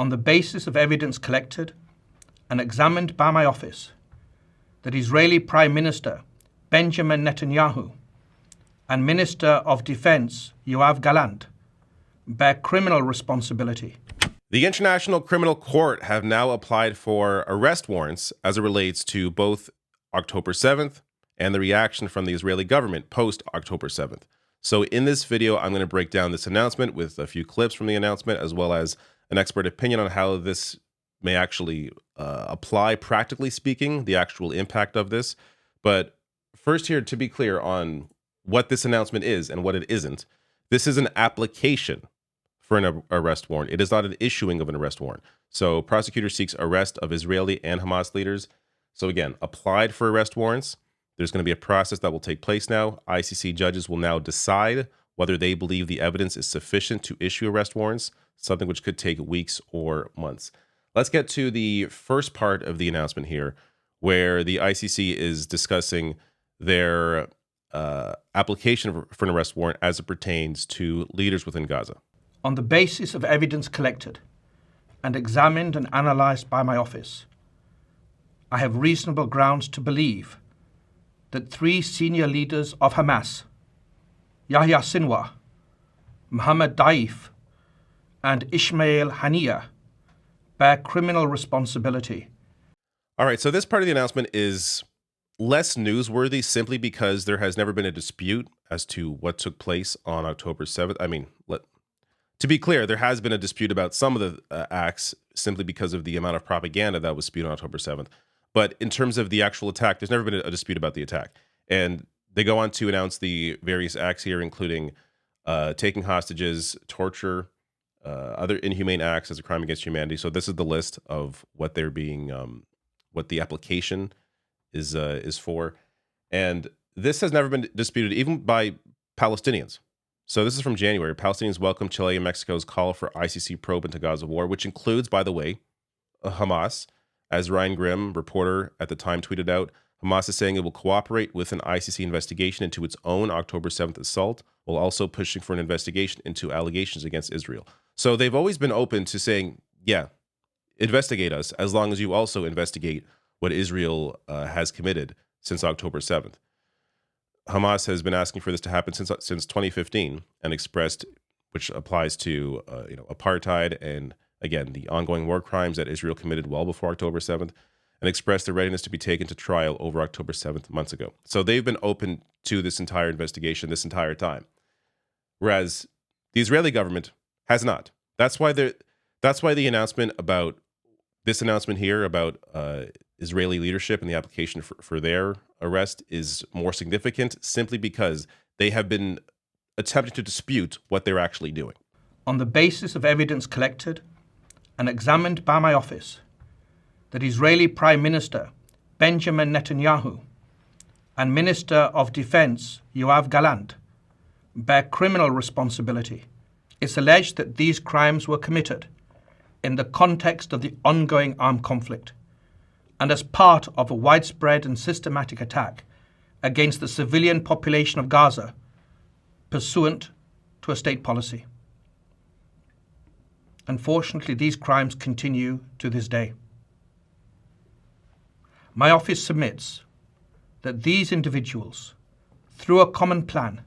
On the basis of evidence collected and examined by my office, that Israeli Prime Minister Benjamin Netanyahu and Minister of Defense Yoav Gallant bear criminal responsibility. The International Criminal Court have now applied for arrest warrants as it relates to both October 7th and the reaction from the Israeli government post October 7th. So in this video, I'm going to break down this announcement with a few clips from the announcement, as well as an expert opinion on how this may actually apply, practically speaking, the actual impact of this. But first here, to be clear on what this announcement is and what it isn't, this is an application for an arrest warrant. It is not an issuing of an arrest warrant. So prosecutor seeks arrest of Israeli and Hamas leaders. So again, applied for arrest warrants. There's going to be a process that will take place now. ICC judges will now decide whether they believe the evidence is sufficient to issue arrest warrants, something which could take weeks or months. Let's get to the first part of the announcement here, where the ICC is discussing their application for an arrest warrant as it pertains to leaders within Gaza. On the basis of evidence collected and examined and analysed by my office, I have reasonable grounds to believe that 3 senior leaders of Hamas, Yahya Sinwar, Mohammed Daif, and Ismail Haniyeh, bear criminal responsibility. All right, so this part of the announcement is less newsworthy simply because there has never been a dispute as to what took place on October 7th. I mean, to be clear, there has been a dispute about some of the acts simply because of the amount of propaganda that was spewed on October 7th. But in terms of the actual attack, there's never been a dispute about the attack. And they go on to announce the various acts here, including taking hostages, torture, other inhumane acts as a crime against humanity. So this is the list of what they're being, what the application is for. And this has never been disputed, even by Palestinians. So this is from January. Palestinians welcome Chile and Mexico's call for ICC probe into Gaza war, which includes, by the way, Hamas. As Ryan Grimm, reporter at the time, tweeted out, Hamas is saying it will cooperate with an ICC investigation into its own October 7th assault, while also pushing for an investigation into allegations against Israel. So they've always been open to saying, yeah, investigate us, as long as you also investigate what Israel has committed since October 7th. Hamas has been asking for this to happen since 2015 and expressed, which applies to apartheid and, again, the ongoing war crimes that Israel committed well before October 7th, and expressed their readiness to be taken to trial over October 7th months ago. So they've been open to this entire investigation this entire time, whereas the Israeli government has not. That's why the announcement about this announcement here about Israeli leadership and the application for their arrest is more significant, simply because they have been attempting to dispute what they're actually doing. On the basis of evidence collected and examined by my office, that Israeli Prime Minister Benjamin Netanyahu and Minister of Defense Yoav Gallant bear criminal responsibility. It's alleged that these crimes were committed in the context of the ongoing armed conflict and as part of a widespread and systematic attack against the civilian population of Gaza, pursuant to a state policy. Unfortunately, these crimes continue to this day. My office submits that these individuals, through a common plan,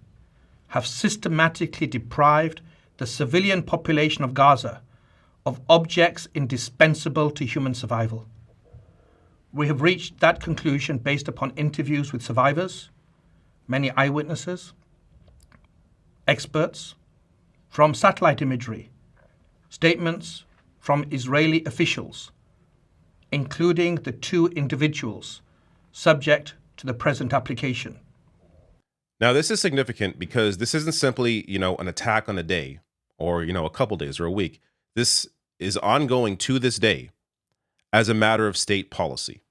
have systematically deprived the civilian population of Gaza of objects indispensable to human survival. We have reached that conclusion based upon interviews with survivors, many eyewitnesses, experts, from satellite imagery, statements from Israeli officials, including the 2 individuals subject to the present application. Now, this is significant because this isn't simply, an attack on a day or, a couple days or a week. This is ongoing to this day as a matter of state policy.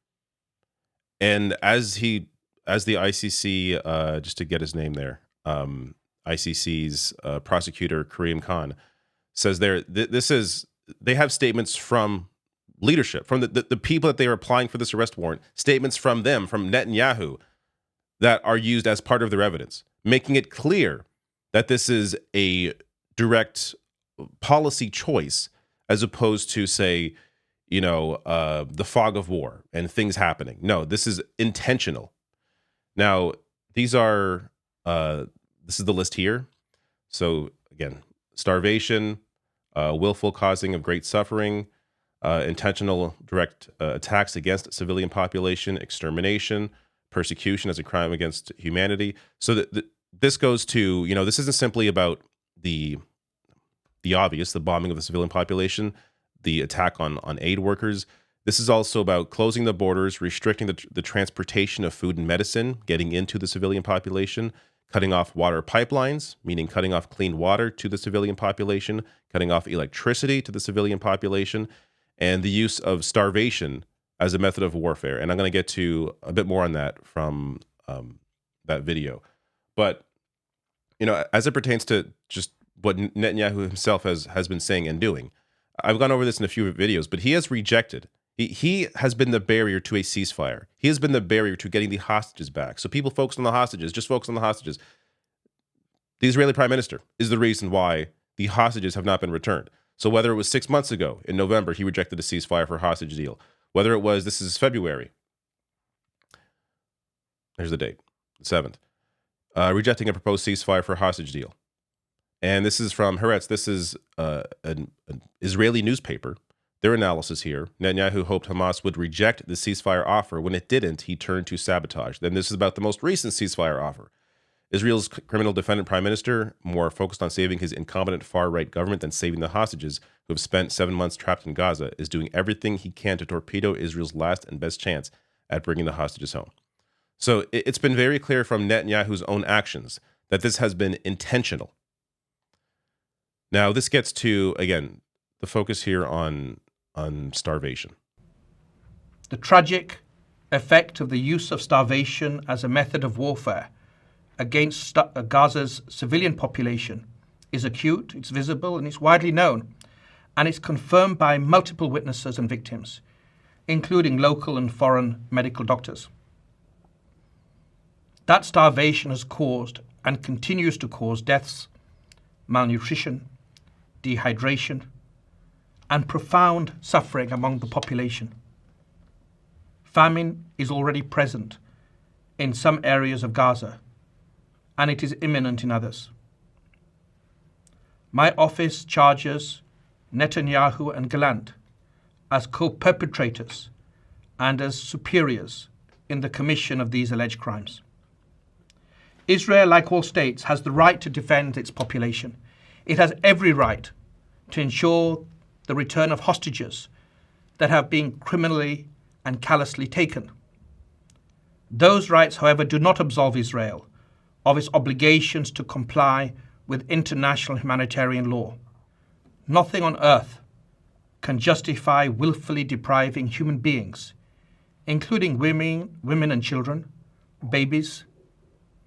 And as the ICC, just to get his name there, ICC's prosecutor, Karim Khan, says they have statements from leadership, from the people that they are applying for this arrest warrant, statements from them, from Netanyahu, that are used as part of their evidence, making it clear that this is a direct policy choice as opposed to, say, the fog of war and things happening. No, this is intentional. Now, these are this is the list here. So again, starvation, willful causing of great suffering, intentional direct attacks against civilian population, extermination, persecution as a crime against humanity. So this goes to, this isn't simply about the obvious, the bombing of the civilian population, the attack on aid workers. This is also about closing the borders, restricting the transportation of food and medicine, getting into the civilian population, cutting off water pipelines, meaning cutting off clean water to the civilian population, cutting off electricity to the civilian population, and the use of starvation as a method of warfare. And I'm going to get to a bit more on that from that video. But, as it pertains to just what Netanyahu himself has been saying and doing, I've gone over this in a few videos, but he has rejected. He has been the barrier to a ceasefire. He has been the barrier to getting the hostages back. So people focus on the hostages, just focus on the hostages. The Israeli prime minister is the reason why the hostages have not been returned. So whether it was 6 months ago in November, he rejected a ceasefire for a hostage deal. Whether it was, this is February. There's the date, the 7th. Rejecting a proposed ceasefire for a hostage deal. And this is from Haaretz. This is an Israeli newspaper. Their analysis here. Netanyahu hoped Hamas would reject the ceasefire offer. When it didn't, he turned to sabotage. Then this is about the most recent ceasefire offer. Israel's criminal defendant prime minister, more focused on saving his incompetent far-right government than saving the hostages who have spent 7 months trapped in Gaza, is doing everything he can to torpedo Israel's last and best chance at bringing the hostages home. So it's been very clear from Netanyahu's own actions that this has been intentional. Now, this gets to, again, the focus here on starvation. The tragic effect of the use of starvation as a method of warfare against Gaza's civilian population is acute, it's visible, and it's widely known, and it's confirmed by multiple witnesses and victims, including local and foreign medical doctors. That starvation has caused and continues to cause deaths, malnutrition, dehydration, and profound suffering among the population. Famine is already present in some areas of Gaza, and it is imminent in others. My office charges Netanyahu and Gallant as co-perpetrators and as superiors in the commission of these alleged crimes. Israel, like all states, has the right to defend its population. It has every right to ensure the return of hostages that have been criminally and callously taken. Those rights, however, do not absolve Israel of its obligations to comply with international humanitarian law. Nothing on earth can justify willfully depriving human beings, including women and children, babies,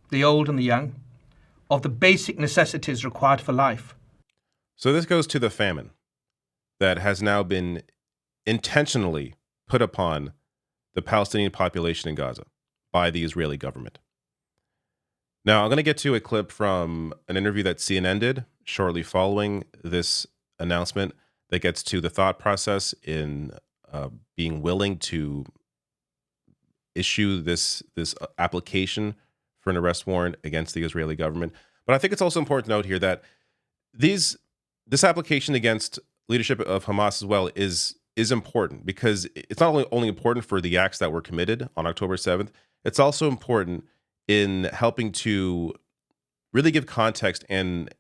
the old and the young, of the basic necessities required for life. So this goes to the famine that has now been intentionally put upon the Palestinian population in Gaza by the Israeli government. Now, I'm going to get to a clip from an interview that CNN did shortly following this announcement that gets to the thought process in being willing to issue this application for an arrest warrant against the Israeli government. But I think it's also important to note here that this application against leadership of Hamas as well is important, because it's not only important for the acts that were committed on October 7th, it's also important in helping to really give context and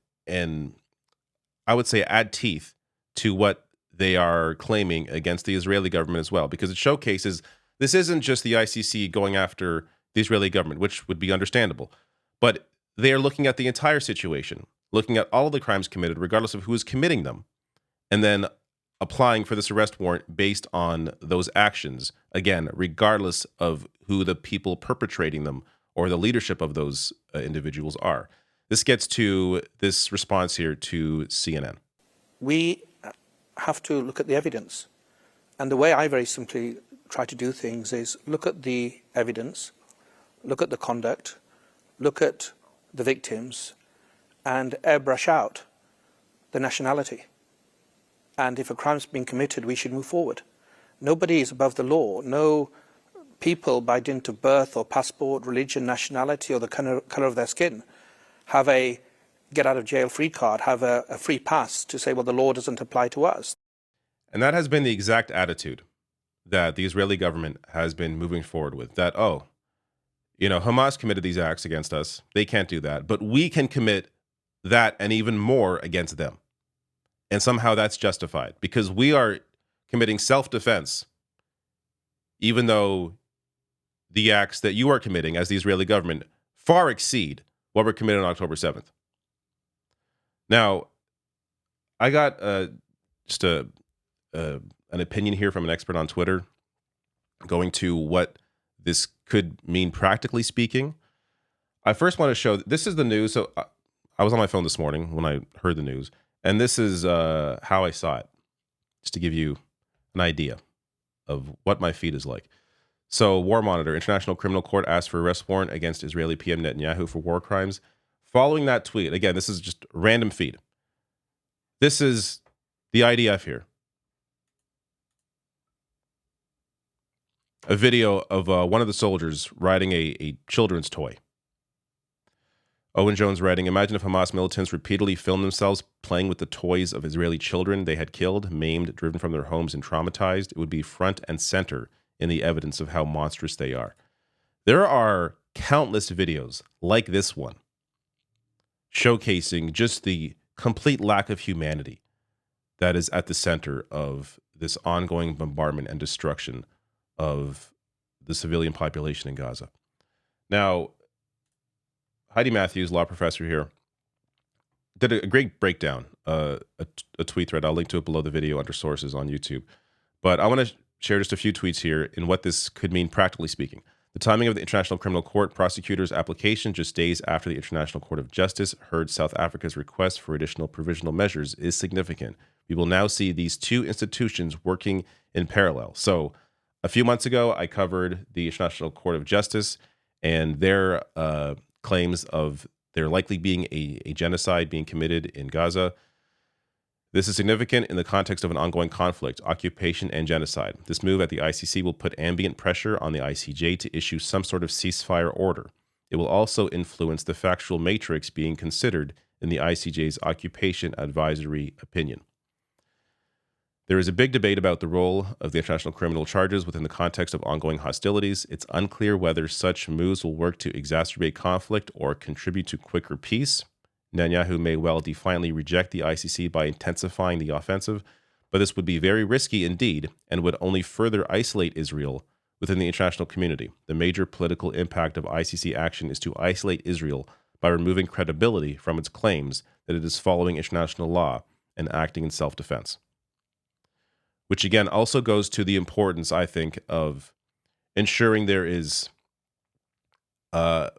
I would say add teeth to what they are claiming against the Israeli government as well, because it showcases this isn't just the ICC going after the Israeli government, which would be understandable, but they are looking at the entire situation, looking at all of the crimes committed, regardless of who is committing them, and then applying for this arrest warrant based on those actions, again, regardless of who the people perpetrating them or the leadership of those individuals are. This gets to this response here to CNN. We have to look at the evidence. And the way I very simply try to do things is look at the evidence, look at the conduct, look at the victims, and airbrush out the nationality. and if a crime's been committed, we should move forward. Nobody is above the law. No people, by dint of birth or passport, religion, nationality, or the colour of their skin, have a get-out-of-jail-free card, have a free pass to say, well, the law doesn't apply to us. And that has been the exact attitude that the Israeli government has been moving forward with. That, Hamas committed these acts against us. They can't do that. But we can commit that and even more against them. And somehow that's justified because we are committing self-defense, even though the acts that you are committing as the Israeli government far exceed what were committed on October 7th. Now, I got just an opinion here from an expert on Twitter going to what this could mean practically speaking. I first want to show, this is the news. So I was on my phone this morning when I heard the news, and this is how I saw it, just to give you an idea of what my feed is like. So, War Monitor, International Criminal Court asked for arrest warrant against Israeli PM Netanyahu for war crimes. Following that tweet, again, this is just a random feed. This is the IDF here. A video of one of the soldiers riding a children's toy. Owen Jones writing, imagine if Hamas militants repeatedly filmed themselves playing with the toys of Israeli children they had killed, maimed, driven from their homes, and traumatized. It would be front and center in the evidence of how monstrous they are. There are countless videos like this one showcasing just the complete lack of humanity that is at the center of this ongoing bombardment and destruction of the civilian population in Gaza. Now, Heidi Matthews, law professor here, did a great breakdown, a tweet thread. I'll link to it below the video under sources on YouTube. But I want to share just a few tweets here in what this could mean practically speaking. The timing of the International Criminal Court prosecutor's application just days after the International Court of Justice heard South Africa's request for additional provisional measures is significant. We will now see these two institutions working in parallel. So a few months ago, I covered the International Court of Justice and their claims of there likely being a genocide being committed in Gaza. This is significant in the context of an ongoing conflict, occupation, and genocide. This move at the ICC will put ambient pressure on the ICJ to issue some sort of ceasefire order. It will also influence the factual matrix being considered in the ICJ's occupation advisory opinion. There is a big debate about the role of the international criminal charges within the context of ongoing hostilities. It's unclear whether such moves will work to exacerbate conflict or contribute to quicker peace. Netanyahu may well defiantly reject the ICC by intensifying the offensive, but this would be very risky indeed and would only further isolate Israel within the international community. The major political impact of ICC action is to isolate Israel by removing credibility from its claims that it is following international law and acting in self-defense. Which again also goes to the importance, I think, of ensuring there is an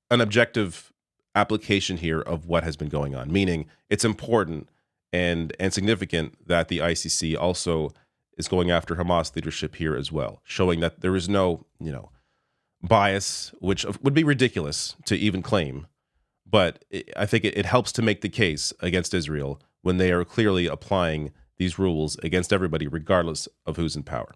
objective application here of what has been going on, meaning it's important and significant that the ICC also is going after Hamas leadership here as well, showing that there is no, bias, which would be ridiculous to even claim. But I think it helps to make the case against Israel when they are clearly applying these rules against everybody, regardless of who's in power.